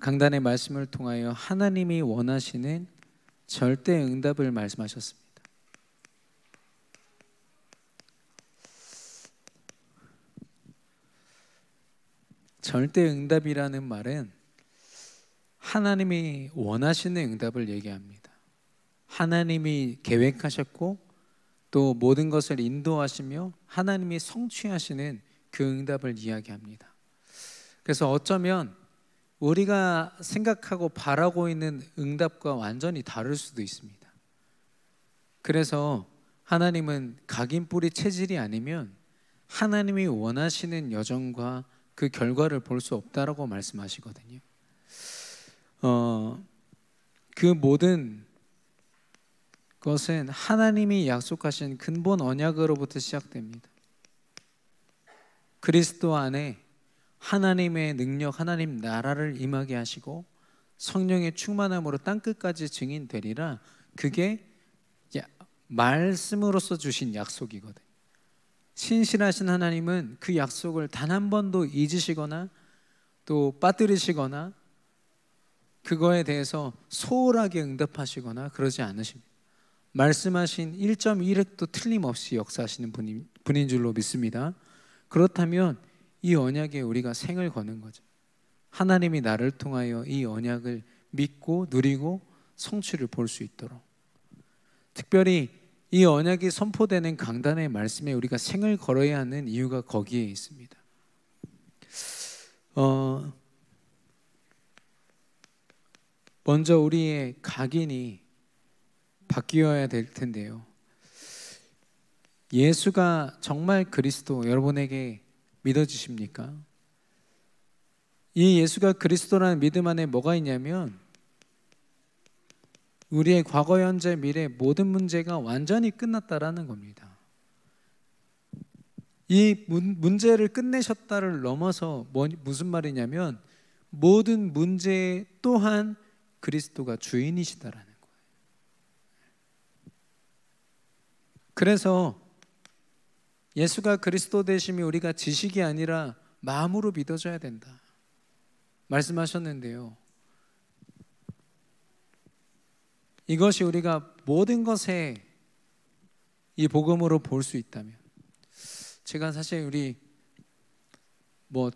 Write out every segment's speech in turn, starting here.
강단의 말씀을 통하여 하나님이 원하시는 절대 응답을 말씀하셨습니다. 절대 응답이라는 말은 하나님이 원하시는 응답을 얘기합니다. 하나님이 계획하셨고 또 모든 것을 인도하시며 하나님이 성취하시는 그 응답을 이야기합니다. 그래서 어쩌면 우리가 생각하고 바라고 있는 응답과 완전히 다를 수도 있습니다. 그래서 하나님은 각인 뿌리 체질이 아니면 하나님이 원하시는 여정과 그 결과를 볼 수 없다라고 말씀하시거든요. 그 모든 것은 하나님이 약속하신 근본 언약으로부터 시작됩니다. 그리스도 안에 하나님의 능력, 하나님 나라를 임하게 하시고 성령의 충만함으로 땅끝까지 증인되리라. 그게 말씀으로서 주신 약속이거든요. 신실하신 하나님은 그 약속을 단 한 번도 잊으시거나 또 빠뜨리시거나 그거에 대해서 소홀하게 응답하시거나 그러지 않으십니다. 말씀하신 1.1획도 틀림없이 역사하시는 분인 줄로 믿습니다. 그렇다면 이 언약에 우리가 생을 거는 거죠. 하나님이 나를 통하여 이 언약을 믿고 누리고 성취를 볼 수 있도록, 특별히 이 언약이 선포되는 강단의 말씀에 우리가 생을 걸어야 하는 이유가 거기에 있습니다. 먼저 우리의 각인이 바뀌어야 될 텐데요. 예수가 정말 그리스도, 여러분에게 믿어지십니까? 이 예수가 그리스도라는 믿음 안에 뭐가 있냐면 우리의 과거, 현재, 미래 모든 문제가 완전히 끝났다라는 겁니다. 이 문제를 끝내셨다를 넘어서 무슨 말이냐면 모든 문제 또한 그리스도가 주인이시다라는 거예요. 그래서 예수가 그리스도 되심이 우리가 지식이 아니라 마음으로 믿어져야 된다 말씀하셨는데요. 이것이 우리가 모든 것에 이 복음으로 볼 수 있다면, 제가 사실 우리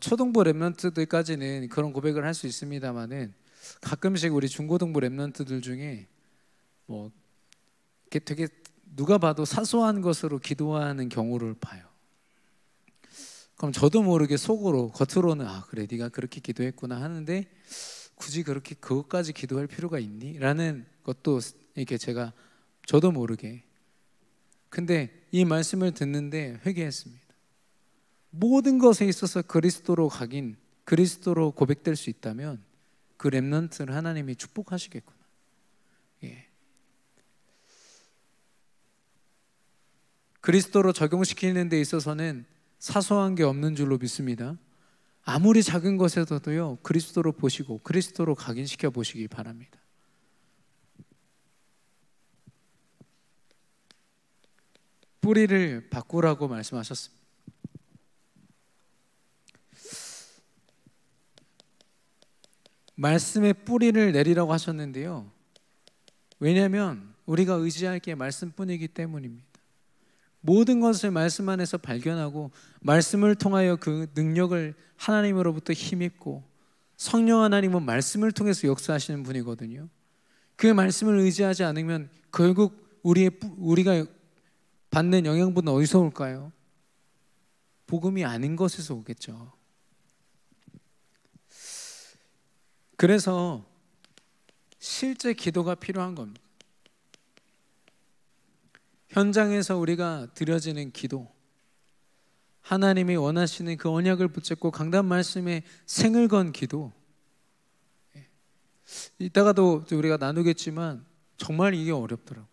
초등부 랩런트들까지는 그런 고백을 할 수 있습니다만은 가끔씩 우리 중고등부 랩런트들 중에 이렇게 되게 누가 봐도 사소한 것으로 기도하는 경우를 봐요. 그럼 저도 모르게 속으로, 겉으로는 그래 네가 그렇게 기도했구나 하는데 굳이 그렇게 그것까지 기도할 필요가 있니? 라는 것도 이렇게 저도 모르게. 근데 이 말씀을 듣는데 회개했습니다. 모든 것에 있어서 그리스도로 각인, 그리스도로 고백될 수 있다면 그 렘넌트를 하나님이 축복하시겠구나. 그리스도로 적용시키는 데 있어서는 사소한 게 없는 줄로 믿습니다. 아무리 작은 것에서도요, 그리스도로 보시고 그리스도로 각인시켜 보시기 바랍니다. 뿌리를 바꾸라고 말씀하셨습니다. 말씀의 뿌리를 내리라고 하셨는데요. 왜냐하면 우리가 의지할 게 말씀뿐이기 때문입니다. 모든 것을 말씀 안에서 발견하고 말씀을 통하여 그 능력을 하나님으로부터 힘입고, 성령 하나님은 말씀을 통해서 역사하시는 분이거든요. 그 말씀을 의지하지 않으면 결국 우리가 받는 영양분은 어디서 올까요? 복음이 아닌 것에서 오겠죠. 그래서 실제 기도가 필요한 겁니다. 현장에서 우리가 드려지는 기도, 하나님이 원하시는 그 언약을 붙잡고 강단 말씀에 생을 건 기도, 이따가도 우리가 나누겠지만 정말 이게 어렵더라고요.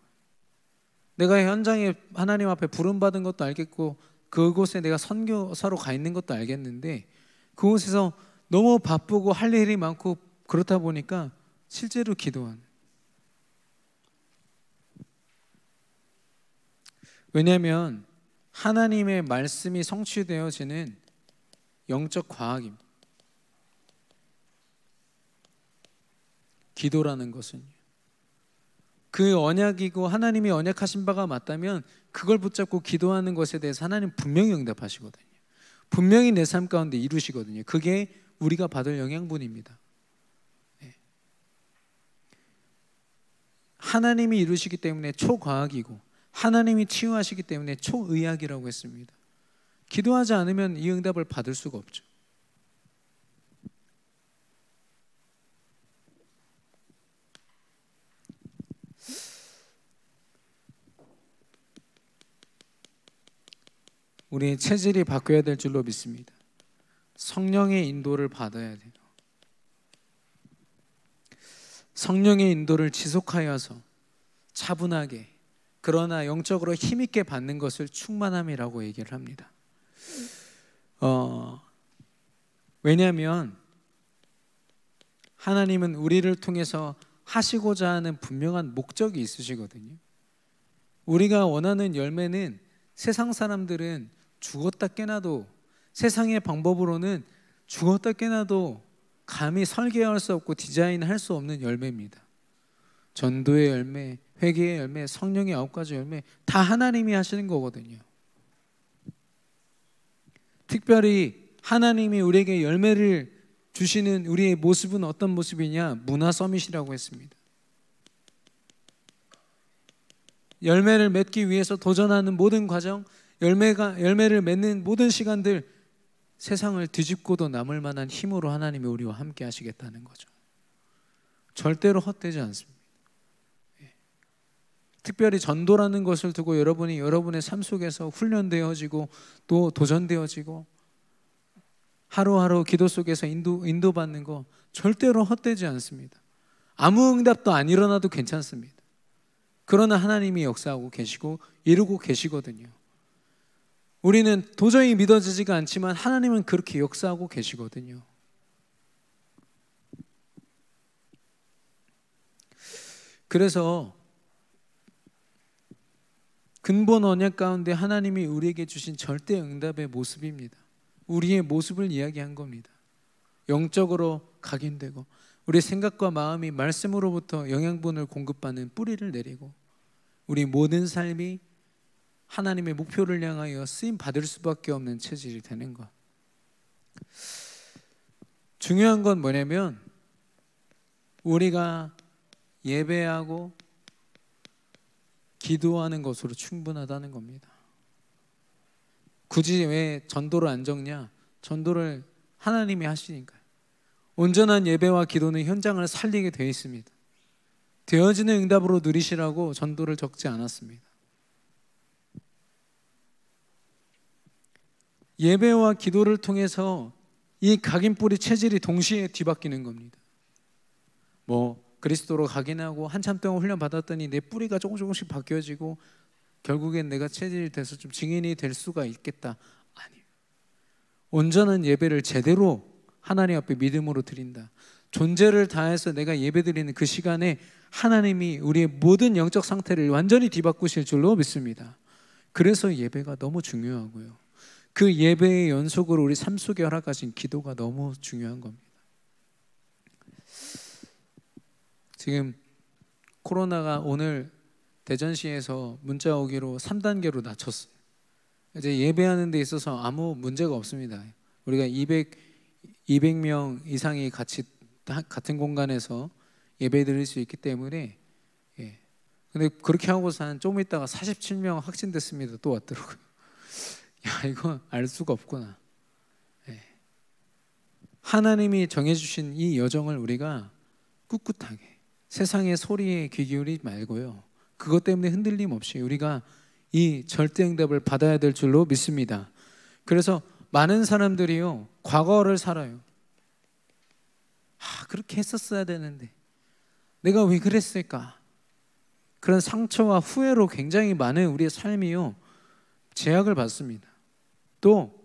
내가 현장에 하나님 앞에 부름받은 것도 알겠고 그곳에 내가 선교사로 가 있는 것도 알겠는데 그곳에서 너무 바쁘고 할 일이 많고 그렇다 보니까 실제로 기도하는, 왜냐하면 하나님의 말씀이 성취되어지는 영적 과학입니다. 기도라는 것은요. 그 언약이고 하나님이 언약하신 바가 맞다면 그걸 붙잡고 기도하는 것에 대해서 하나님 분명히 응답하시거든요. 분명히 내 삶 가운데 이루시거든요. 그게 우리가 받을 영양분입니다. 네. 하나님이 이루시기 때문에 초과학이고 하나님이 치유하시기 때문에 초의학이라고 했습니다. 기도하지 않으면 이 응답을 받을 수가 없죠. 우리 체질이 바뀌어야 될 줄로 믿습니다. 성령의 인도를 받아야 돼요. 성령의 인도를 지속하여서 차분하게 그러나 영적으로 힘있게 받는 것을 충만함이라고 얘기를 합니다. 왜냐하면 하나님은 우리를 통해서 하시고자 하는 분명한 목적이 있으시거든요. 우리가 원하는 열매는 세상 사람들은 죽었다 깨나도 세상의 방법으로는 죽었다 깨나도 감히 설계할 수 없고 디자인할 수 없는 열매입니다. 전도의 열매, 회개의 열매, 성령의 9가지 열매 다 하나님이 하시는 거거든요. 특별히 하나님이 우리에게 열매를 주시는 우리의 모습은 어떤 모습이냐? 문화 서밋이라고 했습니다. 열매를 맺기 위해서 도전하는 모든 과정, 열매를 맺는 모든 시간들, 세상을 뒤집고도 남을 만한 힘으로 하나님이 우리와 함께 하시겠다는 거죠. 절대로 헛되지 않습니다. 특별히 전도라는 것을 두고 여러분이 여러분의 삶 속에서 훈련되어지고 또 도전되어지고 하루하루 기도 속에서 인도받는 거 절대로 헛되지 않습니다. 아무 응답도 안 일어나도 괜찮습니다. 그러나 하나님이 역사하고 계시고 이루고 계시거든요. 우리는 도저히 믿어지지가 않지만 하나님은 그렇게 역사하고 계시거든요. 그래서 근본 언약 가운데 하나님이 우리에게 주신 절대 응답의 모습입니다. 우리의 모습을 이야기한 겁니다. 영적으로 각인되고 우리 생각과 마음이 말씀으로부터 영양분을 공급받는 뿌리를 내리고 우리 모든 삶이 하나님의 목표를 향하여 쓰임 받을 수밖에 없는 체질이 되는 것. 중요한 건 뭐냐면 우리가 예배하고 기도하는 것으로 충분하다는 겁니다. 굳이 왜 전도를 안 적냐? 전도를 하나님이 하시니까요. 온전한 예배와 기도는 현장을 살리게 되어 있습니다. 되어지는 응답으로 누리시라고 전도를 적지 않았습니다. 예배와 기도를 통해서 이 각인뿌리 체질이 동시에 뒤바뀌는 겁니다. 그리스도로 각인하고 한참 동안 훈련 받았더니 내 뿌리가 조금씩 바뀌어지고 결국엔 내가 체질이 돼서 좀 증인이 될 수가 있겠다. 아니에요. 온전한 예배를 제대로 하나님 앞에 믿음으로 드린다. 존재를 다해서 내가 예배드리는 그 시간에 하나님이 우리의 모든 영적 상태를 완전히 뒤바꾸실 줄로 믿습니다. 그래서 예배가 너무 중요하고요. 그 예배의 연속으로 우리 삶 속에 허락하신 기도가 너무 중요한 겁니다. 지금 코로나가 오늘 대전시에서 문자 오기로 3단계로 낮췄어요. 이제 예배하는 데 있어서 아무 문제가 없습니다. 우리가 200명 이상이 같은 공간에서 예배 드릴 수 있기 때문에 근데 그렇게 하고서 좀 있다가 47명 확진됐습니다. 또 왔더라고요. 야, 이거 알 수가 없구나. 하나님이 정해주신 이 여정을 우리가 꿋꿋하게 세상의 소리에 귀 기울이지 말고요. 그것 때문에 흔들림 없이 우리가 이 절대 응답을 받아야 될 줄로 믿습니다. 그래서 많은 사람들이요, 과거를 살아요. 그렇게 했었어야 되는데 내가 왜 그랬을까? 그런 상처와 후회로 굉장히 많은 우리의 삶이요, 제약을 받습니다. 또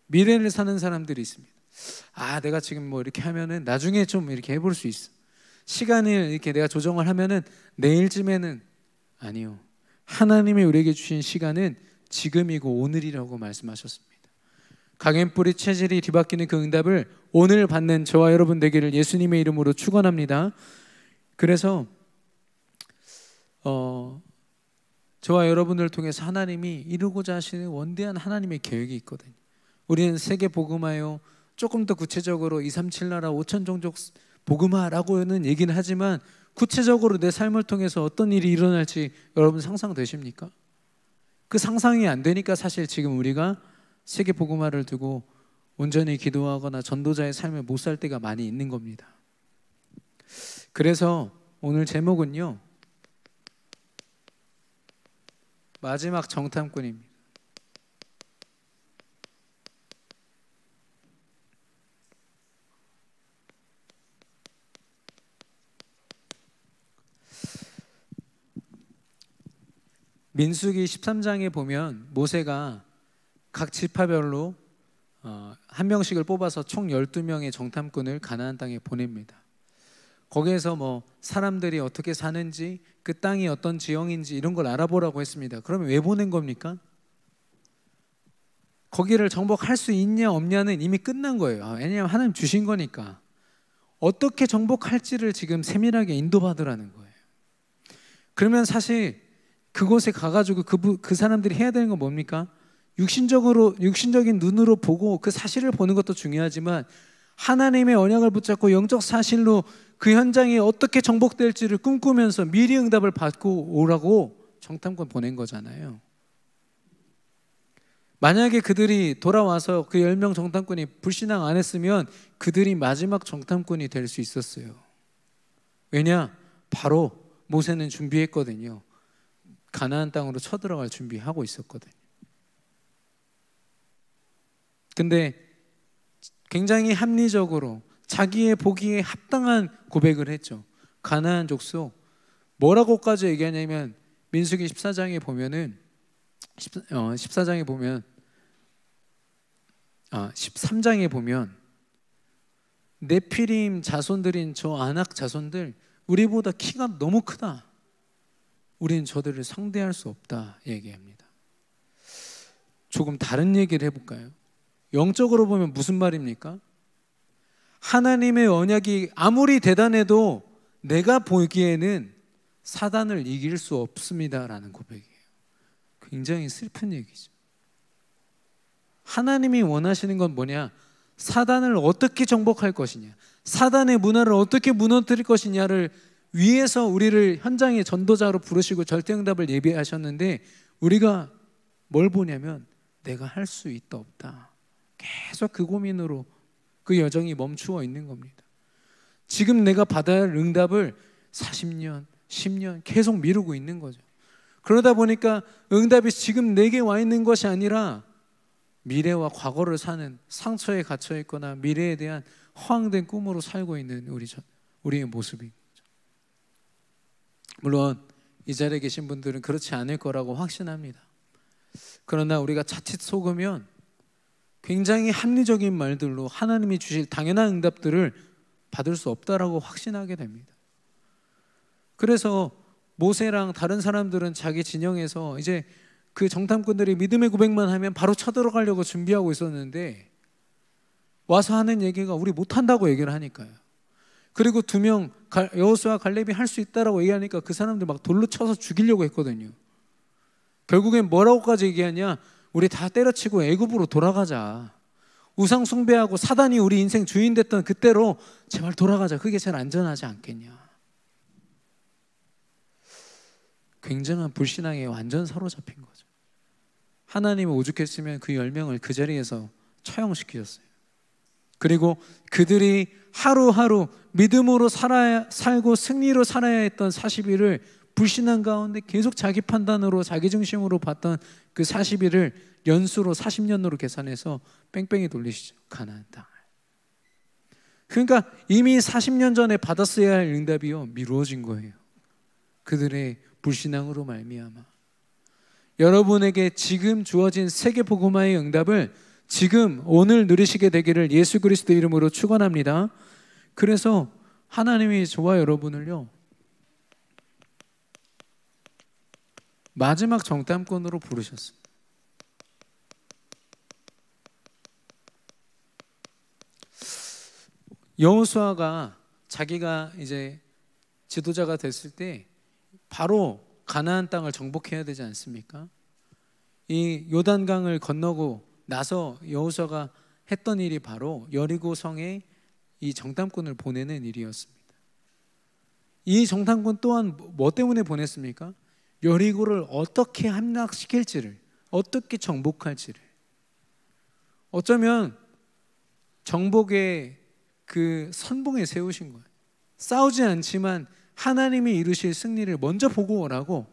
미래를 사는 사람들이 있습니다. 내가 지금 이렇게 하면은 나중에 좀 이렇게 해볼 수 있어. 시간을 이렇게 내가 조정을 하면은 내일쯤에는. 아니요. 하나님이 우리에게 주신 시간은 지금이고 오늘이라고 말씀하셨습니다. 강연뿌리 체질이 뒤바뀌는 그 응답을 오늘 받는 저와 여러분 되기를 예수님의 이름으로 축원합니다. 그래서 저와 여러분을 통해서 하나님이 이루고자 하시는 원대한 하나님의 계획이 있거든요. 우리는 세계 복음화요, 조금 더 구체적으로 237 나라 5천 종족 복음화라고는 얘기는 하지만 구체적으로 내 삶을 통해서 어떤 일이 일어날지 여러분 상상되십니까? 그 상상이 안 되니까 사실 지금 우리가 세계 복음화를 두고 온전히 기도하거나 전도자의 삶을 못 살 때가 많이 있는 겁니다. 그래서 오늘 제목은요, 마지막 정탐꾼입니다. 민수기 13장에 보면 모세가 각 지파별로 한 명씩을 뽑아서 총 12명의 정탐꾼을 가나안 땅에 보냅니다. 거기에서 뭐 사람들이 어떻게 사는지, 그 땅이 어떤 지형인지 이런 걸 알아보라고 했습니다. 그러면 왜 보낸 겁니까? 거기를 정복할 수 있냐 없냐는 이미 끝난 거예요. 왜냐하면 하나님 주신 거니까. 어떻게 정복할지를 지금 세밀하게 인도받으라는 거예요. 그러면 사실 그곳에 가가지고 그 사람들이 해야 되는 건 뭡니까? 육신적인 눈으로 보고 그 사실을 보는 것도 중요하지만 하나님의 언약을 붙잡고 영적 사실로 그 현장이 어떻게 정복될지를 꿈꾸면서 미리 응답을 받고 오라고 정탐꾼 보낸 거잖아요. 만약에 그들이 돌아와서 그 10명 정탐꾼이 불신앙 안 했으면 그들이 마지막 정탐꾼이 될 수 있었어요. 왜냐? 바로 모세는 준비했거든요. 가나안 땅으로 쳐들어갈 준비하고 있었거든요. 근데 굉장히 합리적으로 자기의 보기에 합당한 고백을 했죠. 가나안 족속 뭐라고까지 얘기하냐면 민수기 14장에 보면은 14장에 보면 13장에 보면 네피림 자손들인 저 아낙 자손들 우리보다 키가 너무 크다. 우리는 저들을 상대할 수 없다 얘기합니다. 조금 다른 얘기를 해볼까요? 영적으로 보면 무슨 말입니까? 하나님의 언약이 아무리 대단해도 내가 보기에는 사단을 이길 수 없습니다라는 고백이에요. 굉장히 슬픈 얘기죠. 하나님이 원하시는 건 뭐냐? 사단을 어떻게 정복할 것이냐, 사단의 문화를 어떻게 무너뜨릴 것이냐를 위해서 우리를 현장의 전도자로 부르시고 절대응답을 예비하셨는데 우리가 뭘 보냐면 내가 할 수 있다 없다, 계속 그 고민으로 그 여정이 멈추어 있는 겁니다. 지금 내가 받아야 할 응답을 40년, 10년 계속 미루고 있는 거죠. 그러다 보니까 응답이 지금 내게 와 있는 것이 아니라 미래와 과거를 사는, 상처에 갇혀 있거나 미래에 대한 허황된 꿈으로 살고 있는 우리의 모습인 거죠. 물론 이 자리에 계신 분들은 그렇지 않을 거라고 확신합니다. 그러나 우리가 자칫 속으면 굉장히 합리적인 말들로 하나님이 주실 당연한 응답들을 받을 수 없다라고 확신하게 됩니다. 그래서 모세랑 다른 사람들은 자기 진영에서 이제 그 정탐꾼들이 믿음의 고백만 하면 바로 쳐들어가려고 준비하고 있었는데 와서 하는 얘기가 우리 못한다고 얘기를 하니까요. 그리고 2명 여호수아와 갈렙이 할 수 있다라고 얘기하니까 그 사람들 막 돌로 쳐서 죽이려고 했거든요. 결국엔 뭐라고까지 얘기하냐? 우리 다 때려치고 애굽으로 돌아가자. 우상 숭배하고 사단이 우리 인생 주인 됐던 그때로 제발 돌아가자. 그게 제일 안전하지 않겠냐. 굉장한 불신앙에 완전 사로잡힌 거죠. 하나님이 오죽했으면 그 10명을 그 자리에서 처형시키셨어요. 그리고 그들이 하루하루 믿음으로 살고 승리로 살아야 했던 40일을 불신앙 가운데 계속 자기 판단으로 자기 중심으로 봤던 그 40일을 연수로 40년으로 계산해서 뺑뺑이 돌리시죠. 가나안 땅을. 그러니까 이미 40년 전에 받았어야 할 응답이요 미루어진 거예요. 그들의 불신앙으로 말미암아. 여러분에게 지금 주어진 세계 복음화의 응답을 지금 오늘 누리시게 되기를 예수 그리스도 이름으로 축원합니다. 그래서 하나님이 저와 여러분을요 마지막 정탐꾼으로 부르셨습니다. 여호수아가 자기가 이제 지도자가 됐을 때 바로 가나안 땅을 정복해야 되지 않습니까? 이 요단강을 건너고 나서 여호수아가 했던 일이 바로 여리고 성에 이 정탐꾼을 보내는 일이었습니다. 이 정탐꾼 또한 뭐 때문에 보냈습니까? 여리고를 어떻게 함락시킬지를, 어떻게 정복할지를. 어쩌면 정복의 그 선봉에 세우신 거예요. 싸우지 않지만 하나님이 이루실 승리를 먼저 보고 오라고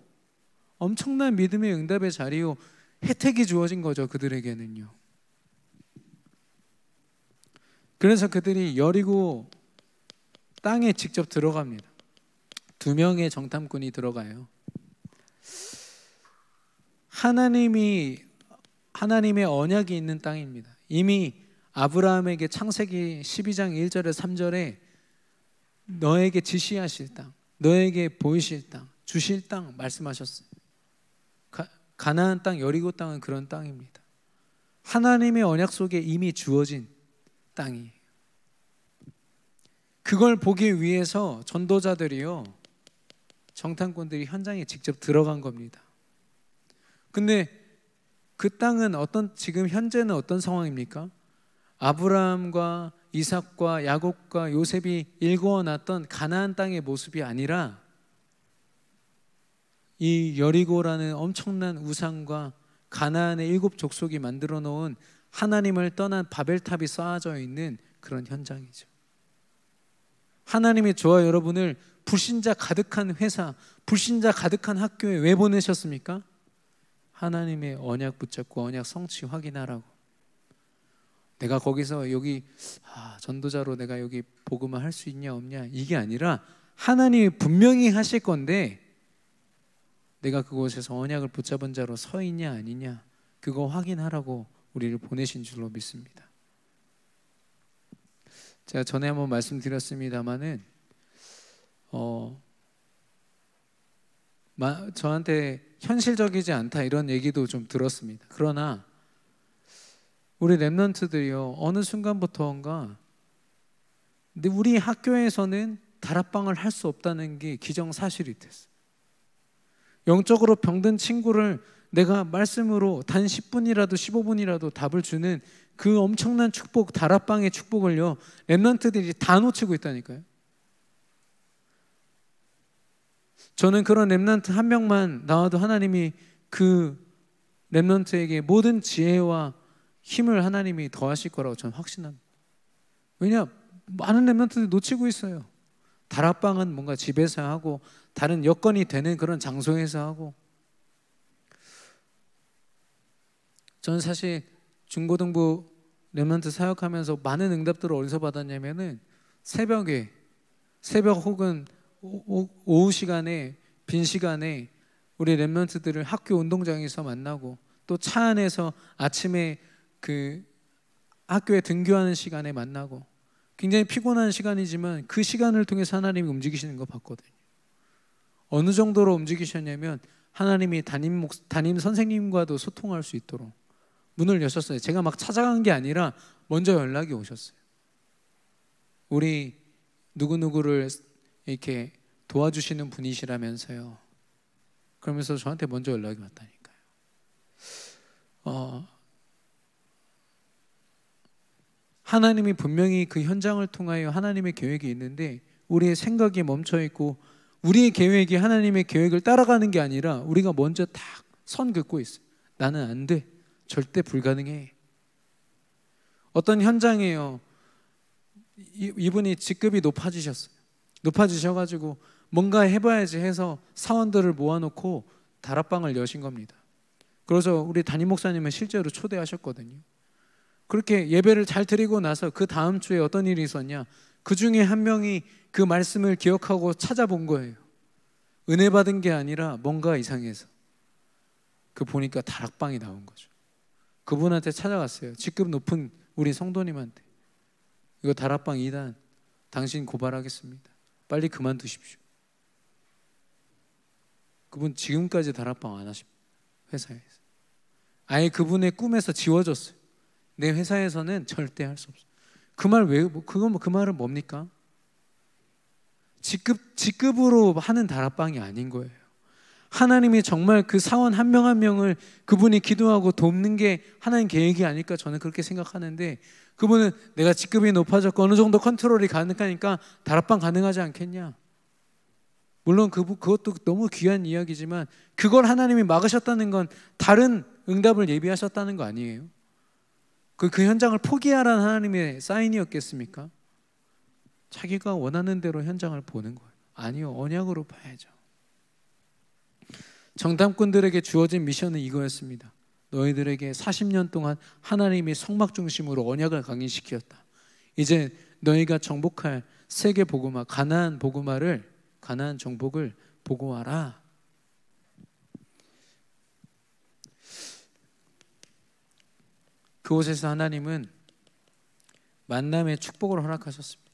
엄청난 믿음의 응답의 자리요, 혜택이 주어진 거죠, 그들에게는요. 그래서 그들이 여리고 땅에 직접 들어갑니다. 2명의 정탐꾼이 들어가요. 하나님의 언약이 있는 땅입니다. 이미 아브라함에게 창세기 12장 1절에 3절에 너에게 지시하실 땅, 너에게 보이실 땅, 주실 땅 말씀하셨어요. 가나안 땅, 여리고 땅은 그런 땅입니다. 하나님의 언약 속에 이미 주어진 땅이에요. 그걸 보기 위해서 전도자들이요, 정탐꾼들이 현장에 직접 들어간 겁니다. 근데 그 땅은 지금 현재는 어떤 상황입니까? 아브라함과 이삭과 야곱과 요셉이 일궈놨던 가나안 땅의 모습이 아니라 이 여리고라는 엄청난 우상과 가나안의 7 족속이 만들어 놓은 하나님을 떠난 바벨탑이 쌓아져 있는 그런 현장이죠. 하나님이 저와 여러분을 불신자 가득한 회사, 불신자 가득한 학교에 왜 보내셨습니까? 하나님의 언약 붙잡고 언약 성취 확인하라고. 내가 거기서 여기 전도자로 내가 여기 복음을 할 수 있냐 없냐, 이게 아니라 하나님이 분명히 하실 건데 내가 그곳에서 언약을 붙잡은 자로 서 있냐 아니냐, 그거 확인하라고 우리를 보내신 줄로 믿습니다. 제가 전에 한번 말씀드렸습니다마는 저한테 현실적이지 않다 이런 얘기도 좀 들었습니다. 그러나 우리 렘넌트들이요, 어느 순간부터인가 근데 우리 학교에서는 다락방을 할 수 없다는 게 기정사실이 됐어요. 영적으로 병든 친구를 내가 말씀으로 단 10분이라도 15분이라도 답을 주는 그 엄청난 축복, 다락방의 축복을요, 렘넌트들이 다 놓치고 있다니까요. 저는 그런 렘넌트 한 명만 나와도 하나님이 그 렘넌트에게 모든 지혜와 힘을 하나님이 더하실 거라고 저는 확신합니다. 왜냐? 많은 렘넌트들이 놓치고 있어요. 다락방은 뭔가 집에서 하고 다른 여건이 되는 그런 장소에서 하고. 저는 사실 중고등부 렘넌트 사역하면서 많은 응답들을 어디서 받았냐면은 새벽 혹은 오후 시간에, 빈 시간에 우리 렘넌트들을 학교 운동장에서 만나고 또 차 안에서 아침에 그 학교에 등교하는 시간에 만나고, 굉장히 피곤한 시간이지만 그 시간을 통해서 하나님이 움직이시는 거 봤거든요. 어느 정도로 움직이셨냐면 하나님이 담임 선생님과도 소통할 수 있도록 문을 여셨어요. 제가 막 찾아간 게 아니라 먼저 연락이 오셨어요. 우리 누구누구를 이렇게 도와주시는 분이시라면서요. 그러면서 저한테 먼저 연락이 왔다니까요. 하나님이 분명히 그 현장을 통하여 하나님의 계획이 있는데 우리의 생각이 멈춰있고 우리의 계획이 하나님의 계획을 따라가는 게 아니라 우리가 먼저 딱 선 긋고 있어요. 나는 안 돼. 절대 불가능해. 어떤 현장에요, 이분이 직급이 높아지셔가지고 뭔가 해봐야지 해서 사원들을 모아놓고 다락방을 여신 겁니다. 그래서 우리 담임 목사님은 실제로 초대하셨거든요. 그렇게 예배를 잘 드리고 나서 그 다음 주에 어떤 일이 있었냐, 그 중에 한 명이 그 말씀을 기억하고 찾아본 거예요. 은혜 받은 게 아니라 뭔가 이상해서. 그 보니까 다락방이 나온 거죠. 그분한테 찾아갔어요. 직급 높은 우리 성도님한테. 이거 다락방 2단 당신 고발하겠습니다. 빨리 그만두십시오. 그분 지금까지 다락방 안 하십니다. 회사에서. 아예 그분의 꿈에서 지워졌어요. 내 회사에서는 절대 할 수 없어요. 그 말 왜, 그 말은 뭡니까? 직급으로 하는 다락방이 아닌 거예요. 하나님이 정말 그 사원 한 명 한 명을 그분이 기도하고 돕는 게 하나님 계획이 아닐까 저는 그렇게 생각하는데, 그분은 내가 직급이 높아졌고 어느 정도 컨트롤이 가능하니까 다락방 가능하지 않겠냐. 물론 그것도 너무 귀한 이야기지만 그걸 하나님이 막으셨다는 건 다른 응답을 예비하셨다는 거 아니에요? 그 현장을 포기하라는 하나님의 사인이었겠습니까? 자기가 원하는 대로 현장을 보는 거예요. 아니요, 언약으로 봐야죠. 정탐꾼들에게 주어진 미션은 이거였습니다. 너희들에게 40년 동안 하나님이 성막 중심으로 언약을 강인시켰다. 이제 너희가 정복할 세계 복음화, 가나안 정복을 보고하라. 그곳에서 하나님은 만남의 축복을 허락하셨습니다.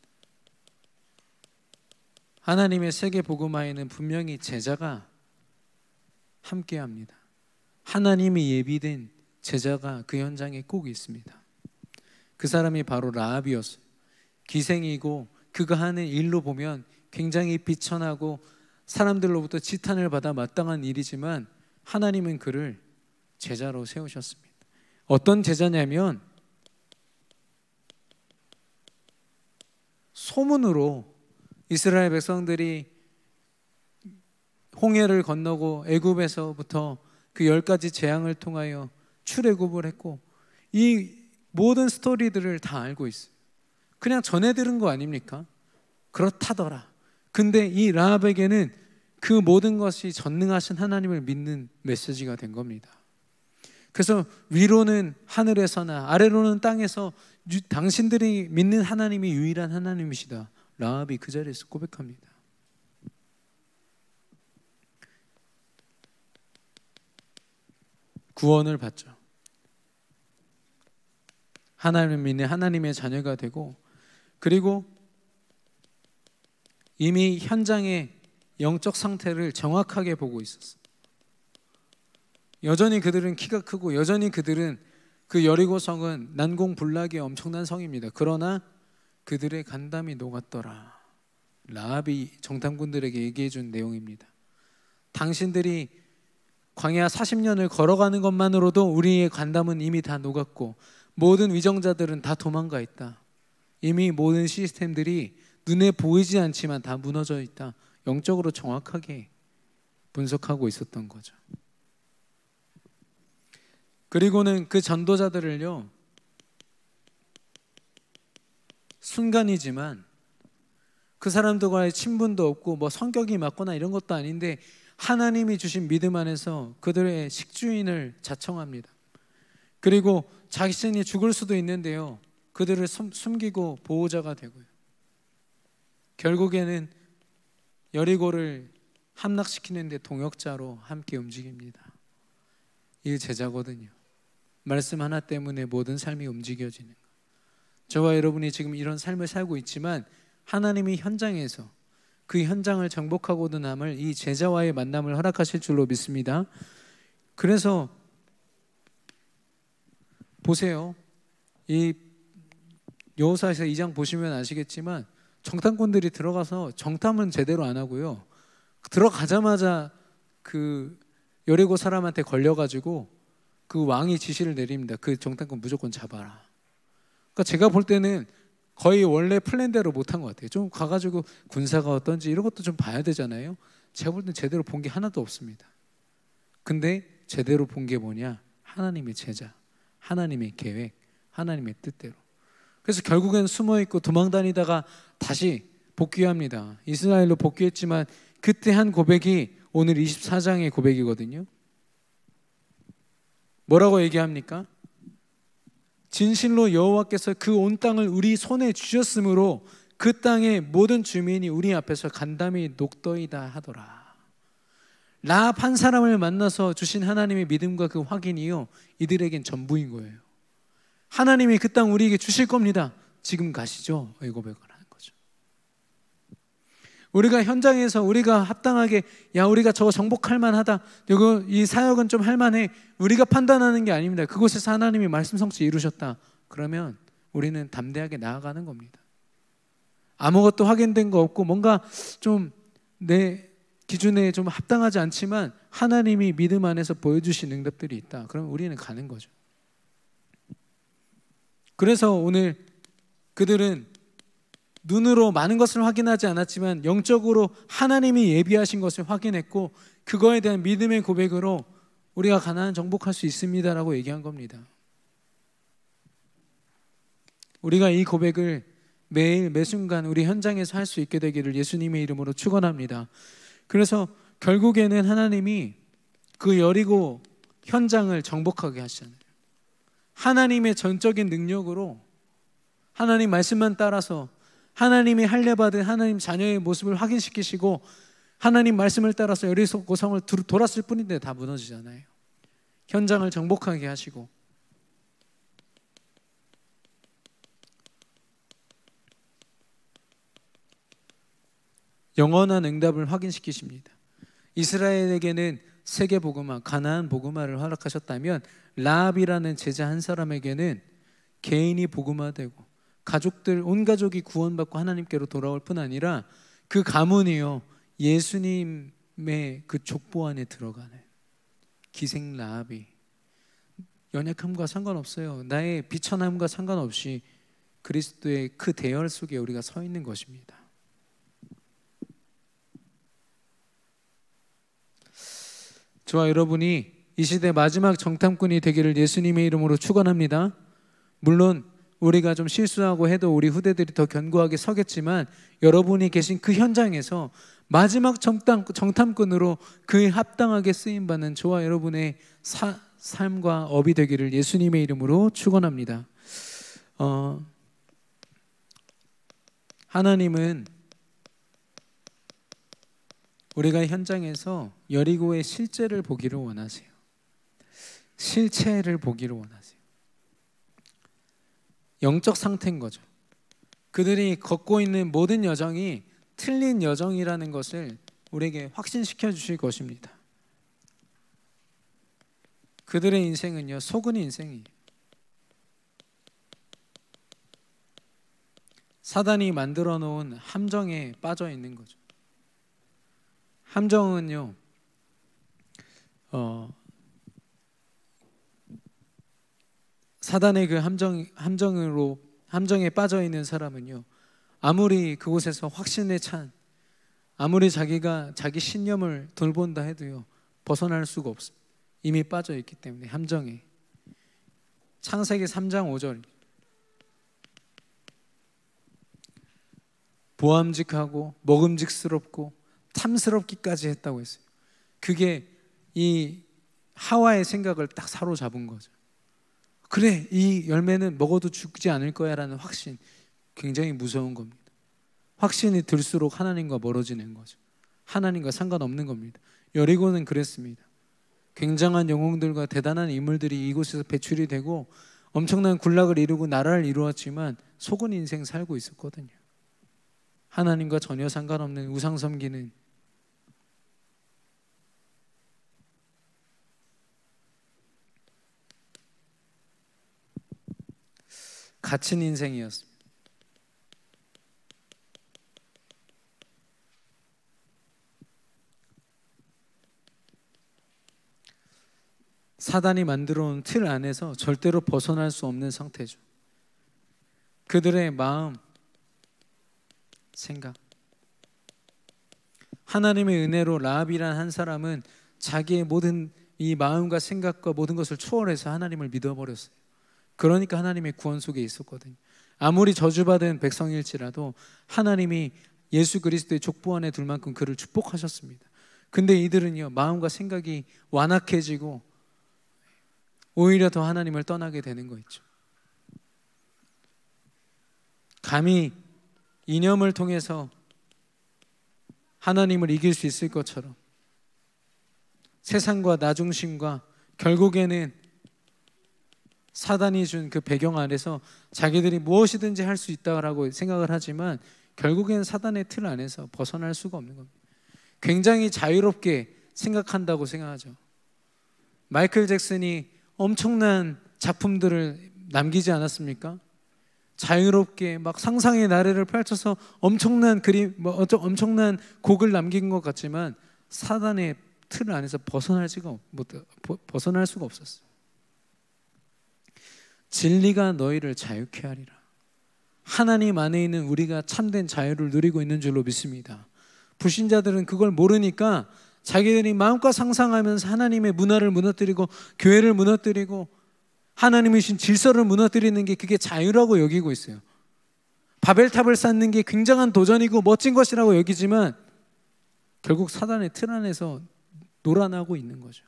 하나님의 세계 복음화에는 분명히 제자가 함께합니다. 하나님이 예비된 제자가 그 현장에 꼭 있습니다. 그 사람이 바로 라합이었어요. 기생이고 그가 하는 일로 보면 굉장히 비천하고 사람들로부터 지탄을 받아 마땅한 일이지만 하나님은 그를 제자로 세우셨습니다. 어떤 제자냐면 소문으로 이스라엘 백성들이 홍해를 건너고 애굽에서부터 그 10가지 재앙을 통하여 출애굽을 했고 이 모든 스토리들을 다 알고 있어요. 그냥 전해 들은 거 아닙니까? 그렇다더라. 근데 이 라합에게는 그 모든 것이 전능하신 하나님을 믿는 메시지가 된 겁니다. 그래서 위로는 하늘에서나 아래로는 땅에서 당신들이 믿는 하나님이 유일한 하나님이시다. 라합이 그 자리에서 고백합니다. 구원을 받죠. 하나님을 믿는 하나님의 자녀가 되고, 그리고 이미 현장의 영적 상태를 정확하게 보고 있었어요. 여전히 그들은 키가 크고 여전히 그들은 그 여리고성은 난공불락의 엄청난 성입니다. 그러나 그들의 간담이 녹았더라. 라합이 정탐꾼들에게 얘기해 준 내용입니다. 당신들이 광야 40년을 걸어가는 것만으로도 우리의 간담은 이미 다 녹았고 모든 위정자들은 다 도망가 있다. 이미 모든 시스템들이 눈에 보이지 않지만 다 무너져 있다. 영적으로 정확하게 분석하고 있었던 거죠. 그리고는 그 전도자들을요, 순간이지만 그 사람들과의 친분도 없고 뭐 성격이 맞거나 이런 것도 아닌데 하나님이 주신 믿음 안에서 그들의 식주인을 자청합니다. 그리고 자신이 죽을 수도 있는데요, 그들을 숨기고 보호자가 되고요. 결국에는 여리고를 함락시키는데 동역자로 함께 움직입니다. 이 제자거든요. 말씀 하나 때문에 모든 삶이 움직여지는 것. 저와 여러분이 지금 이런 삶을 살고 있지만 하나님이 현장에서 그 현장을 정복하고도 남을 이 제자와의 만남을 허락하실 줄로 믿습니다. 그래서 보세요. 이 여호수아에서 2장 보시면 아시겠지만 정탐꾼들이 들어가서 정탐은 제대로 안 하고요, 들어가자마자 그 여리고 사람한테 걸려가지고 그 왕이 지시를 내립니다. 그 정탐꾼 무조건 잡아라. 그러니까 제가 볼 때는 거의 원래 플랜대로 못한 것 같아요. 좀 가가지고 군사가 어떤지 이런 것도 좀 봐야 되잖아요. 제가 볼 때는 제대로 본 게 하나도 없습니다. 근데 제대로 본 게 뭐냐? 하나님의 제자, 하나님의 계획, 하나님의 뜻대로. 그래서 결국엔 숨어있고 도망다니다가 다시 복귀합니다. 이스라엘로 복귀했지만 그때 한 고백이 오늘 24장의 고백이거든요. 뭐라고 얘기합니까? 진실로 여호와께서 그 온 땅을 우리 손에 주셨으므로 그 땅의 모든 주민이 우리 앞에서 간담이 녹더이다 하더라. 라합 한 사람을 만나서 주신 하나님의 믿음과 그 확인이요, 이들에겐 전부인 거예요. 하나님이 그 땅 우리에게 주실 겁니다. 지금 가시죠. 이 고백을 하는 거죠. 우리가 현장에서 우리가 합당하게 우리가 저거 정복할 만하다, 이거 이 사역은 좀 할 만해, 우리가 판단하는 게 아닙니다. 그곳에서 하나님이 말씀 성취 이루셨다. 그러면 우리는 담대하게 나아가는 겁니다. 아무것도 확인된 거 없고 뭔가 좀 내 기준에 좀 합당하지 않지만 하나님이 믿음 안에서 보여주신 응답들이 있다. 그러면 우리는 가는 거죠. 그래서 오늘 그들은 눈으로 많은 것을 확인하지 않았지만 영적으로 하나님이 예비하신 것을 확인했고 그거에 대한 믿음의 고백으로 우리가 가나안 정복할 수 있습니다라고 얘기한 겁니다. 우리가 이 고백을 매일 매순간 우리 현장에서 할 수 있게 되기를 예수님의 이름으로 축원합니다. 그래서 결국에는 하나님이 그 여리고 현장을 정복하게 하시잖아요. 하나님의 전적인 능력으로 하나님 말씀만 따라서 하나님이 할례받은 하나님 자녀의 모습을 확인시키시고 하나님 말씀을 따라서 여리고 고성을 돌았을 뿐인데 다 무너지잖아요. 현장을 정복하게 하시고 영원한 응답을 확인시키십니다. 이스라엘에게는 세계 복음화, 가나안 복음화를 허락하셨다면 라합이라는 제자 한 사람에게는 개인이 복음화되고 가족들 온 가족이 구원받고 하나님께로 돌아올 뿐 아니라 그 가문이요 예수님의 그 족보 안에 들어가는 기생 라합이 연약함과 상관없어요. 나의 비천함과 상관없이 그리스도의 그 대열 속에 우리가 서 있는 것입니다. 저와 여러분이 이 시대 마지막 정탐꾼이 되기를 예수님의 이름으로 축원합니다. 물론 우리가 좀 실수하고 해도 우리 후대들이 더 견고하게 서겠지만 여러분이 계신 그 현장에서 마지막 정탐꾼으로 그에 합당하게 쓰임받는 저와 여러분의 삶과 업이 되기를 예수님의 이름으로 축원합니다. 하나님은 우리가 현장에서 여리고의 실제를 보기를 원하세요. 실체를 보기를 원하세요. 영적 상태인 거죠. 그들이 걷고 있는 모든 여정이 틀린 여정이라는 것을 우리에게 확신시켜 주실 것입니다. 그들의 인생은요 속은 인생이에요. 사단이 만들어 놓은 함정에 빠져 있는 거죠. 함정은요 사단의 그 함정에 빠져 있는 사람은요 아무리 그곳에서 확신에 찬 아무리 자기가 자기 신념을 돌본다 해도요 벗어날 수가 없어요. 이미 빠져 있기 때문에 함정에. 창세기 3장 5절 보암직하고 먹음직스럽고 탐스럽기까지 했다고 했어요. 그게 이 하와의 생각을 딱 사로잡은 거죠. 그래, 이 열매는 먹어도 죽지 않을 거야 라는 확신, 굉장히 무서운 겁니다. 확신이 들수록 하나님과 멀어지는 거죠. 하나님과 상관없는 겁니다. 여리고는 그랬습니다. 굉장한 영웅들과 대단한 인물들이 이곳에서 배출이 되고 엄청난 군락을 이루고 나라를 이루었지만 속은 인생 살고 있었거든요. 하나님과 전혀 상관없는 우상 섬기는 갇힌 인생이었습니다. 사단이 만들어 온 틀 안에서 절대로 벗어날 수 없는 상태죠. 그들의 마음, 생각. 하나님의 은혜로 라합이란 한 사람은 자기의 모든 이 마음과 생각과 모든 것을 초월해서 하나님을 믿어버렸어요. 그러니까 하나님의 구원 속에 있었거든요. 아무리 저주받은 백성일지라도 하나님이 예수 그리스도의 족보 안에 둘 만큼 그를 축복하셨습니다. 근데 이들은요 마음과 생각이 완악해지고 오히려 더 하나님을 떠나게 되는 거 있죠. 감히 이념을 통해서 하나님을 이길 수 있을 것처럼 세상과 나중심과 결국에는 사단이 준 그 배경 안에서 자기들이 무엇이든지 할 수 있다고 생각을 하지만 결국에는 사단의 틀 안에서 벗어날 수가 없는 겁니다. 굉장히 자유롭게 생각한다고 생각하죠. 마이클 잭슨이 엄청난 작품들을 남기지 않았습니까? 자유롭게 막 상상의 나래를 펼쳐서 엄청난 그림, 엄청난 곡을 남긴 것 같지만 사단의 틀 안에서 벗어날 수가 없었어요. 진리가 너희를 자유케 하리라. 하나님 안에 있는 우리가 참된 자유를 누리고 있는 줄로 믿습니다. 불신자들은 그걸 모르니까 자기들이 마음껏 상상하면서 하나님의 문화를 무너뜨리고 교회를 무너뜨리고 하나님의 신 질서를 무너뜨리는 게 그게 자유라고 여기고 있어요. 바벨탑을 쌓는 게 굉장한 도전이고 멋진 것이라고 여기지만 결국 사단의 틀 안에서 놀아나고 있는 거죠.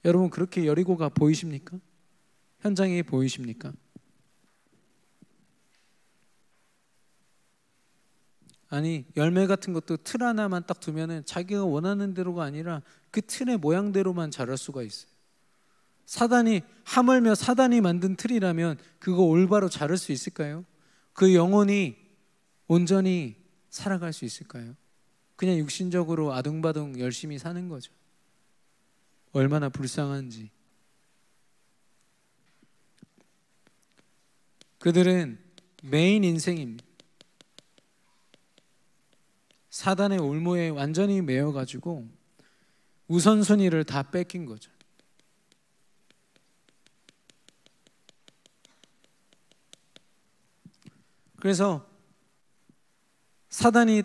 여러분, 그렇게 여리고가 보이십니까? 현장에 보이십니까? 아니, 열매 같은 것도 틀 하나만 딱 두면은 자기가 원하는 대로가 아니라 그 틀의 모양대로만 자랄 수가 있어요. 사단이 하물며 사단이 만든 틀이라면 그거 올바로 자랄 수 있을까요? 그 영혼이 온전히 살아갈 수 있을까요? 그냥 육신적으로 아둥바둥 열심히 사는 거죠. 얼마나 불쌍한지. 그들은 메인 인생입니다. 사단의 올무에 완전히 매여가지고 우선순위를 다 뺏긴 거죠. 그래서 사단이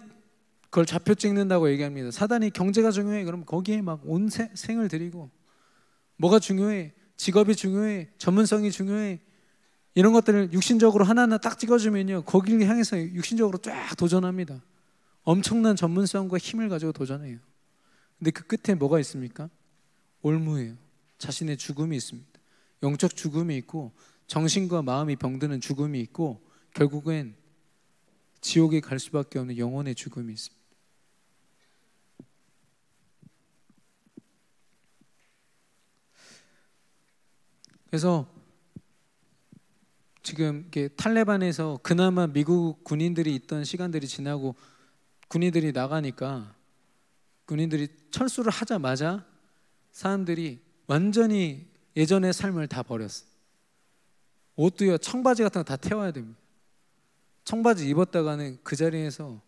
그걸 좌표 찍는다고 얘기합니다. 사단이 경제가 중요해. 그럼 거기에 막 온 생을 들이고, 뭐가 중요해? 직업이 중요해? 전문성이 중요해? 이런 것들을 육신적으로 하나하나 딱 찍어주면요, 거기를 향해서 육신적으로 쫙 도전합니다. 엄청난 전문성과 힘을 가지고 도전해요. 근데 그 끝에 뭐가 있습니까? 올무예요. 자신의 죽음이 있습니다. 영적 죽음이 있고 정신과 마음이 병드는 죽음이 있고 결국엔 지옥에 갈 수밖에 없는 영혼의 죽음이 있습니다. 그래서 지금 탈레반에서 그나마 미국 군인들이 있던 시간들이 지나고 군인들이 나가니까 군인들이 철수를 하자마자 사람들이 완전히 예전의 삶을 다 버렸어. 옷도요, 청바지 같은 거 다 태워야 됩니다. 청바지 입었다가는 그 자리에서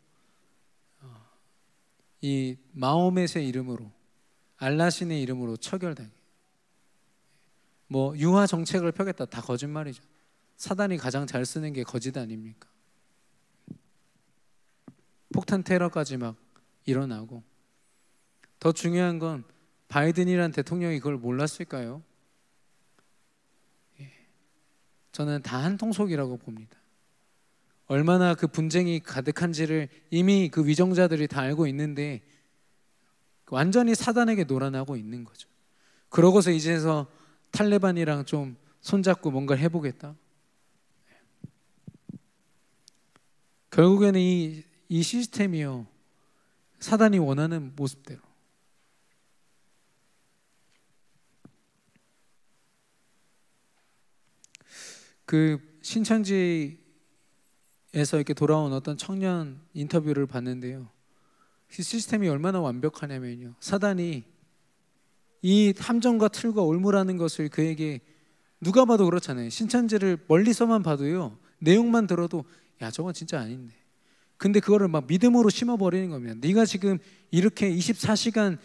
이 마호멧의 이름으로, 알라신의 이름으로 처결당해. 뭐 유화 정책을 펴겠다, 다 거짓말이죠. 사단이 가장 잘 쓰는 게 거짓 아닙니까? 폭탄 테러까지 막 일어나고. 더 중요한 건 바이든이란 대통령이 그걸 몰랐을까요? 저는 다 한통속이라고 봅니다. 얼마나 그 분쟁이 가득한지를 이미 그 위정자들이 다 알고 있는데 완전히 사단에게 놀아나고 있는 거죠. 그러고서 이제서 탈레반이랑 좀 손잡고 뭔가를 해보겠다. 결국에는 이 시스템이요, 사단이 원하는 모습대로. 그 신천지에서 이렇게 돌아온 어떤 청년 인터뷰를 봤는데요, 그 시스템이 얼마나 완벽하냐면요, 사단이 이 함정과 틀과 올무라는 것을 그에게, 누가 봐도 그렇잖아요. 신천지를 멀리서만 봐도요, 내용만 들어도 야, 저건 진짜 아닌데. 근데 그거를 막 믿음으로 심어버리는 겁니다. 네가 지금 이렇게 24시간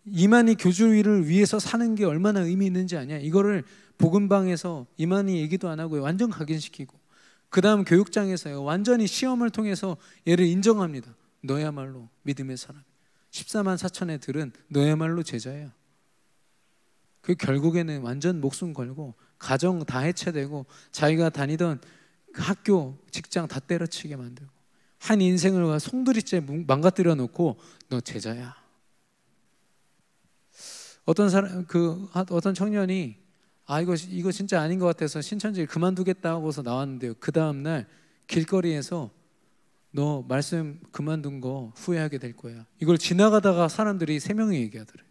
이만희 교주를 위해서 사는 게 얼마나 의미 있는지 아냐. 이거를 복음방에서 이만희 얘기도 안 하고 완전 각인시키고, 그 다음 교육장에서요, 완전히 시험을 통해서 얘를 인정합니다. 너야말로 믿음의 사람, 14만 4천의 들은 너야말로 제자야. 그 결국에는 완전 목숨 걸고 가정 다 해체되고 자기가 다니던 그 학교, 직장 다 때려치게 만들고 한 인생을 송두리째 망가뜨려 놓고 너 제자야. 어떤 청년이 이거 진짜 아닌 것 같아서 신천지를 그만두겠다 하고서 나왔는데요, 그 다음날 길거리에서 너 말씀 그만둔 거 후회하게 될 거야. 이걸 지나가다가 사람들이 3명이 얘기하더래요.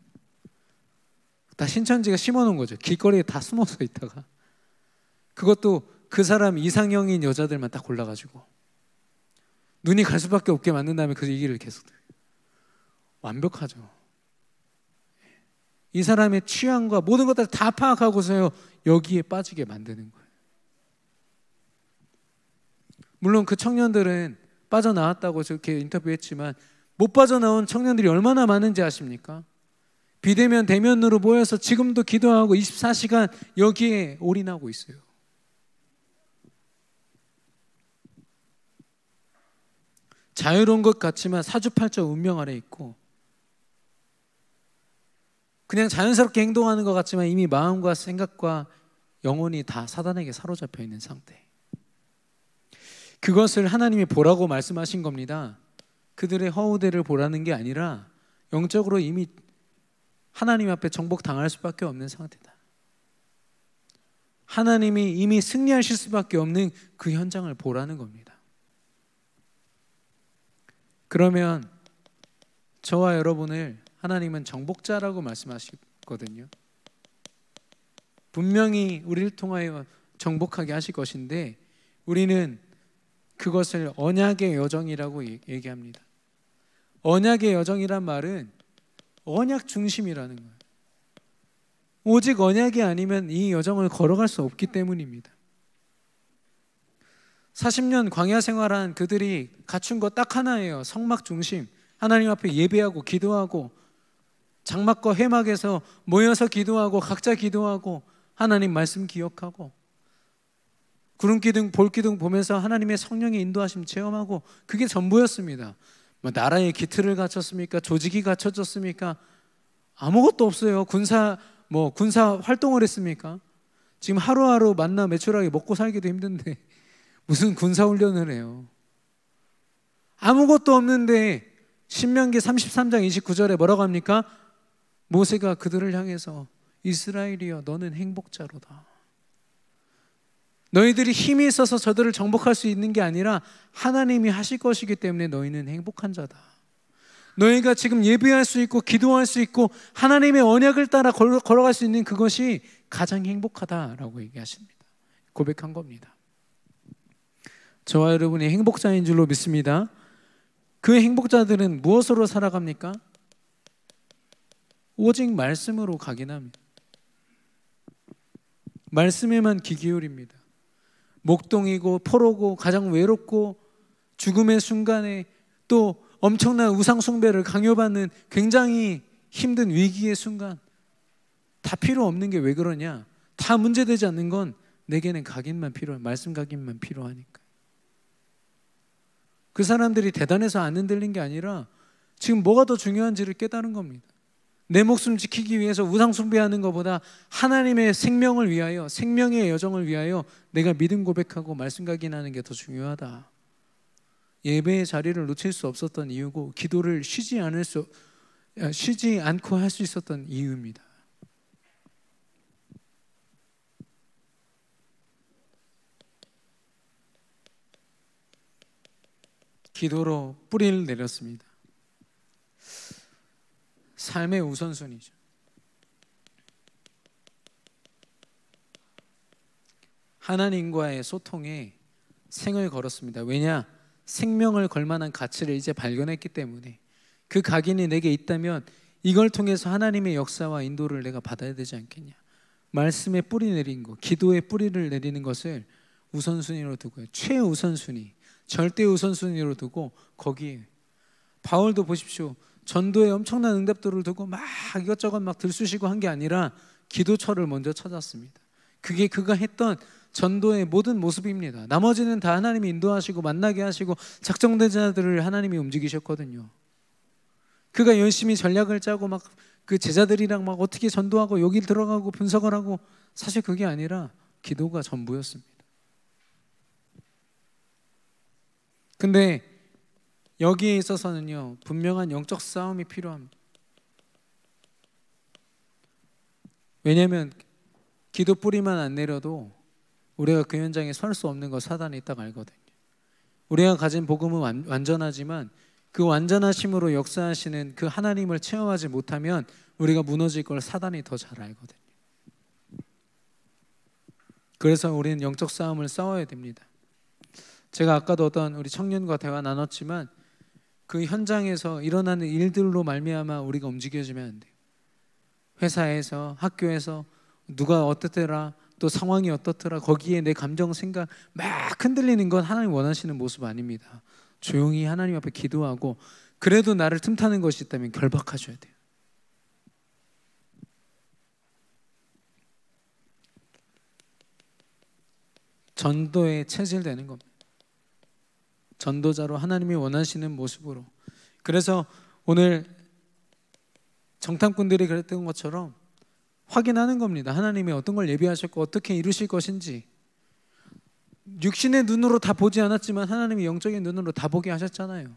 다 신천지가 심어놓은 거죠. 길거리에 다 숨어서 있다가. 그것도 그 사람 이상형인 여자들만 딱 골라가지고 눈이 갈 수밖에 없게 만든 다음에 그 얘기를 계속 들어요. 완벽하죠. 이 사람의 취향과 모든 것들을 다 파악하고서요, 여기에 빠지게 만드는 거예요. 물론 그 청년들은 빠져나왔다고 저렇게 인터뷰했지만 못 빠져나온 청년들이 얼마나 많은지 아십니까? 비대면 대면으로 모여서 지금도 기도하고 24시간 여기에 올인하고 있어요. 자유로운 것 같지만 사주팔자 운명 아래 있고, 그냥 자연스럽게 행동하는 것 같지만 이미 마음과 생각과 영혼이 다 사단에게 사로잡혀 있는 상태. 그것을 하나님이 보라고 말씀하신 겁니다. 그들의 허우대를 보라는 게 아니라 영적으로 이미 하나님 앞에 정복당할 수밖에 없는 상태다. 하나님이 이미 승리하실 수밖에 없는 그 현장을 보라는 겁니다. 그러면 저와 여러분을 하나님은 정복자라고 말씀하시거든요. 분명히 우리를 통하여 정복하게 하실 것인데 우리는 그것을 언약의 여정이라고 얘기합니다. 언약의 여정이란 말은 언약 중심이라는 거예요. 오직 언약이 아니면 이 여정을 걸어갈 수 없기 때문입니다. 40년 광야 생활한 그들이 갖춘 것 딱 하나예요. 성막 중심. 하나님 앞에 예배하고 기도하고 장막과 회막에서 모여서 기도하고 각자 기도하고 하나님 말씀 기억하고 구름기둥 볼기둥 보면서 하나님의 성령의 인도하심 체험하고, 그게 전부였습니다. 뭐 나라의 기틀을 갖췄습니까? 조직이 갖춰졌습니까? 아무것도 없어요. 군사 활동을 했습니까? 지금 하루하루 만나 매출하게 먹고 살기도 힘든데 무슨 군사 훈련을 해요? 아무것도 없는데 신명기 33장 29절에 뭐라고 합니까? 모세가 그들을 향해서 이스라엘이여 너는 행복자로다. 너희들이 힘이 있어서 저들을 정복할 수 있는 게 아니라 하나님이 하실 것이기 때문에 너희는 행복한 자다. 너희가 지금 예배할 수 있고 기도할 수 있고 하나님의 언약을 따라 걸어갈 수 있는 그것이 가장 행복하다라고 얘기하십니다. 고백한 겁니다. 저와 여러분이 행복자인 줄로 믿습니다. 그 행복자들은 무엇으로 살아갑니까? 오직 말씀으로 가긴 합니다. 말씀에만 귀 기울입니다. 목동이고 포로고 가장 외롭고 죽음의 순간에 또 엄청난 우상 숭배를 강요받는 굉장히 힘든 위기의 순간, 다 필요 없는 게 왜 그러냐? 다 문제되지 않는 건 내게는 각인만 필요해. 말씀 각인만 필요하니까. 그 사람들이 대단해서 안 흔들린 게 아니라 지금 뭐가 더 중요한지를 깨달은 겁니다. 내 목숨 지키기 위해서 우상 숭배하는 것보다 하나님의 생명을 위하여, 생명의 여정을 위하여 내가 믿음 고백하고 말씀 각인하는 게 더 중요하다. 예배의 자리를 놓칠 수 없었던 이유고 기도를 쉬지 않고 할 수 있었던 이유입니다. 기도로 뿌리를 내렸습니다. 삶의 우선순위죠. 하나님과의 소통에 생을 걸었습니다. 왜냐? 생명을 걸 만한 가치를 이제 발견했기 때문에. 그 각인이 내게 있다면 이걸 통해서 하나님의 역사와 인도를 내가 받아야 되지 않겠냐. 말씀에 뿌리 내린 것, 기도에 뿌리를 내리는 것을 우선순위로 두고요. 최우선순위, 절대 우선순위로 두고 거기에 바울도 보십시오. 전도에 엄청난 응답들을 두고 막 이것저것 막 들쑤시고 한 게 아니라 기도처를 먼저 찾았습니다. 그게 그가 했던 전도의 모든 모습입니다. 나머지는 다 하나님이 인도하시고 만나게 하시고 작정된 자들을 하나님이 움직이셨거든요. 그가 열심히 전략을 짜고 막 그 제자들이랑 막 어떻게 전도하고 여기 들어가고 분석을 하고, 사실 그게 아니라 기도가 전부였습니다. 근데 여기에 있어서는요, 분명한 영적 싸움이 필요합니다. 왜냐하면 기도 뿌리만 안 내려도 우리가 그 현장에 설 수 없는 거 사단이 딱 알거든요. 우리가 가진 복음은 완전하지만 그 완전하심으로 역사하시는 그 하나님을 체험하지 못하면 우리가 무너질 걸 사단이 더 잘 알거든요. 그래서 우리는 영적 싸움을 싸워야 됩니다. 제가 아까도 어떤 우리 청년과 대화 나눴지만 그 현장에서 일어나는 일들로 말미암아 우리가 움직여지면 안 돼요. 회사에서, 학교에서 누가 어떻더라, 또 상황이 어떻더라, 거기에 내 감정 생각 막 흔들리는 건 하나님 원하시는 모습 아닙니다. 조용히 하나님 앞에 기도하고 그래도 나를 틈타는 것이 있다면 결박하셔야 돼요. 전도에 체질되는 겁니다. 전도자로 하나님이 원하시는 모습으로. 그래서 오늘 정탐꾼들이 그랬던 것처럼 확인하는 겁니다. 하나님이 어떤 걸 예비하셨고 어떻게 이루실 것인지. 육신의 눈으로 다 보지 않았지만 하나님이 영적인 눈으로 다 보게 하셨잖아요.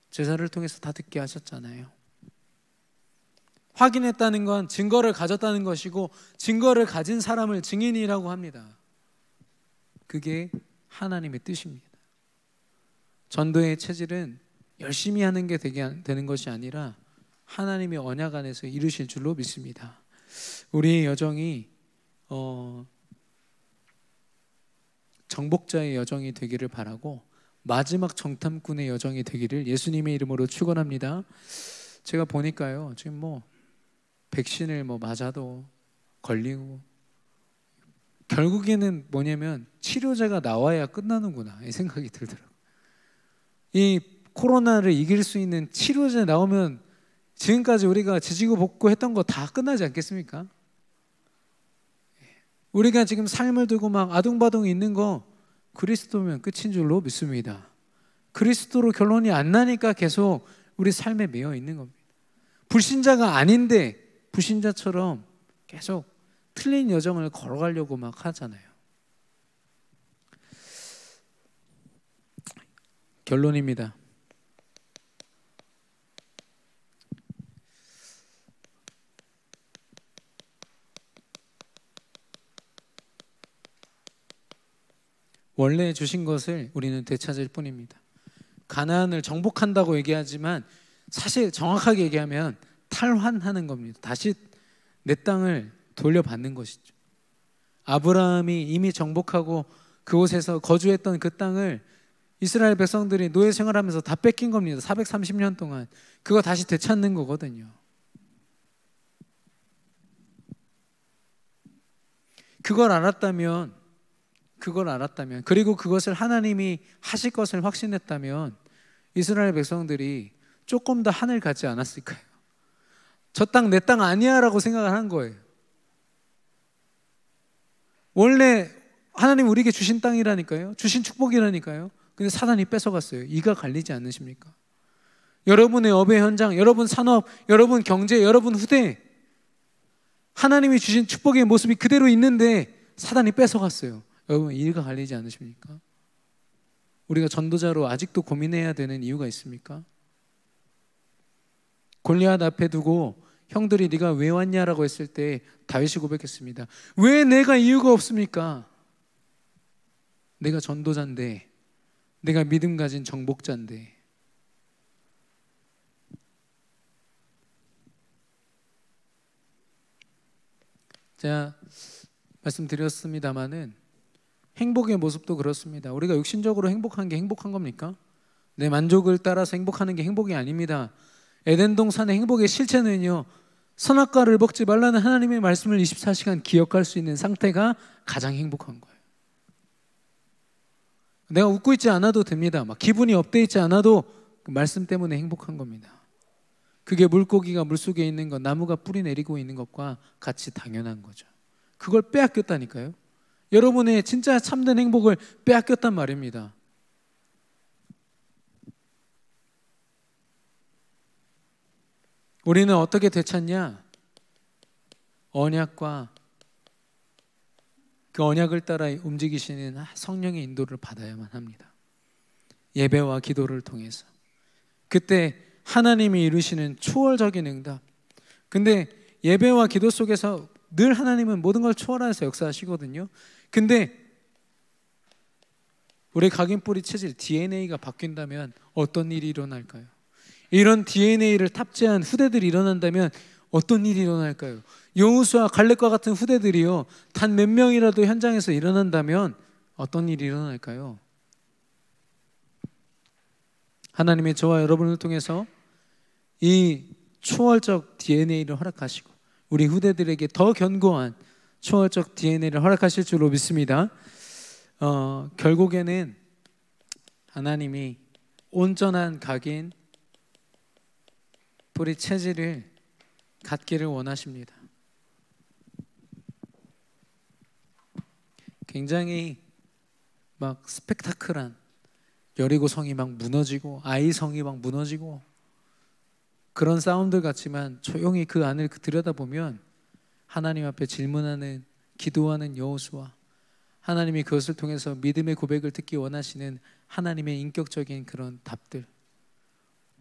제사를 통해서 다 듣게 하셨잖아요. 확인했다는 건 증거를 가졌다는 것이고, 증거를 가진 사람을 증인이라고 합니다. 그게 하나님의 뜻입니다. 전도의 체질은 열심히 하는 게 되는 것이 아니라 하나님의 언약 안에서 이루실 줄로 믿습니다. 우리의 여정이 정복자의 여정이 되기를 바라고 마지막 정탐꾼의 여정이 되기를 예수님의 이름으로 축원합니다. 제가 보니까요, 지금 백신을 맞아도 걸리고 결국에는 뭐냐면 치료제가 나와야 끝나는구나 이 생각이 들더라고요. 이 코로나를 이길 수 있는 치료제 나오면 지금까지 우리가 지지고 볶고 했던 거 다 끝나지 않겠습니까? 우리가 지금 삶을 두고 막 아둥바둥 있는 거 그리스도면 끝인 줄로 믿습니다. 그리스도로 결론이 안 나니까 계속 우리 삶에 매여 있는 겁니다. 불신자가 아닌데 불신자처럼 계속 틀린 여정을 걸어가려고 막 하잖아요. 결론입니다. 원래 주신 것을 우리는 되찾을 뿐입니다. 가나안을 정복한다고 얘기하지만 사실 정확하게 얘기하면 탈환하는 겁니다. 다시 내 땅을 돌려받는 것이죠. 아브라함이 이미 정복하고 그곳에서 거주했던 그 땅을 이스라엘 백성들이 노예 생활하면서 다 뺏긴 겁니다. 430년 동안. 그거 다시 되찾는 거거든요. 그걸 알았다면 그리고 그것을 하나님이 하실 것을 확신했다면 이스라엘 백성들이 조금 더 한을 갖지 않았을까요? 저 땅 내 땅 아니야 라고 생각을 한 거예요. 원래 하나님 우리에게 주신 땅이라니까요. 주신 축복이라니까요. 근데 사단이 뺏어갔어요. 이가 갈리지 않으십니까? 여러분의 업의 현장, 여러분 산업, 여러분 경제, 여러분 후대, 하나님이 주신 축복의 모습이 그대로 있는데 사단이 뺏어갔어요. 여러분 이가 갈리지 않으십니까? 우리가 전도자로 아직도 고민해야 되는 이유가 있습니까? 골리앗 앞에 두고 형들이 네가 왜 왔냐라고 했을 때 다윗이 고백했습니다. 왜 내가 이유가 없습니까? 내가 전도자인데, 내가 믿음 가진 정복자인데. 제가 말씀드렸습니다마는 행복의 모습도 그렇습니다. 우리가 육신적으로 행복한 게 행복한 겁니까? 내 만족을 따라서 행복하는 게 행복이 아닙니다. 에덴 동산의 행복의 실체는요, 선악과를 먹지 말라는 하나님의 말씀을 24시간 기억할 수 있는 상태가 가장 행복한 거예요. 내가 웃고 있지 않아도 됩니다. 막 기분이 업돼 있지 않아도 그 말씀 때문에 행복한 겁니다. 그게 물고기가 물속에 있는 것, 나무가 뿌리 내리고 있는 것과 같이 당연한 거죠. 그걸 빼앗겼다니까요. 여러분의 진짜 참된 행복을 빼앗겼단 말입니다. 우리는 어떻게 되찾냐? 언약과 그 언약을 따라 움직이시는 성령의 인도를 받아야만 합니다. 예배와 기도를 통해서. 그때 하나님이 이루시는 초월적인 응답. 근데 예배와 기도 속에서 늘 하나님은 모든 걸 초월해서 역사하시거든요. 근데 우리 각인뿌리 체질 DNA가 바뀐다면 어떤 일이 일어날까요? 이런 DNA를 탑재한 후대들이 일어난다면 어떤 일이 일어날까요? 여호수아 갈렙과 같은 후대들이요, 단 몇 명이라도 현장에서 일어난다면 어떤 일이 일어날까요? 하나님의 저와 여러분을 통해서 이 초월적 DNA를 허락하시고 우리 후대들에게 더 견고한 초월적 DNA를 허락하실 줄로 믿습니다. 결국에는 하나님이 온전한 각인 우리 체질을 갖기를 원하십니다. 굉장히 막 스펙타클한 여리고 성이 막 무너지고 아이 성이 막 무너지고 그런 싸움들 같지만 조용히 그 안을 들여다보면 하나님 앞에 질문하는 기도하는 여호수아, 하나님이 그것을 통해서 믿음의 고백을 듣기 원하시는 하나님의 인격적인 그런 답들,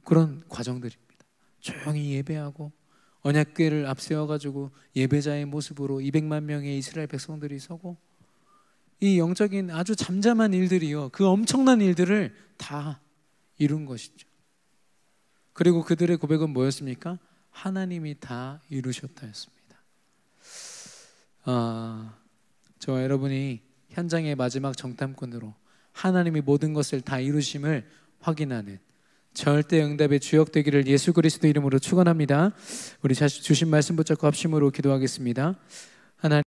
그런 과정들입니다. 조용히 예배하고 언약궤를 앞세워가지고 예배자의 모습으로 200만 명의 이스라엘 백성들이 서고, 이 영적인 아주 잠잠한 일들이요, 그 엄청난 일들을 다 이룬 것이죠. 그리고 그들의 고백은 뭐였습니까? 하나님이 다 이루셨다였습니다. 저와 여러분이 현장의 마지막 정탐꾼으로 하나님이 모든 것을 다 이루심을 확인하는 절대 응답의 주역 되기를 예수 그리스도 이름으로 축원합니다. 우리 주신 말씀 붙잡고 합심으로 기도하겠습니다. 하나님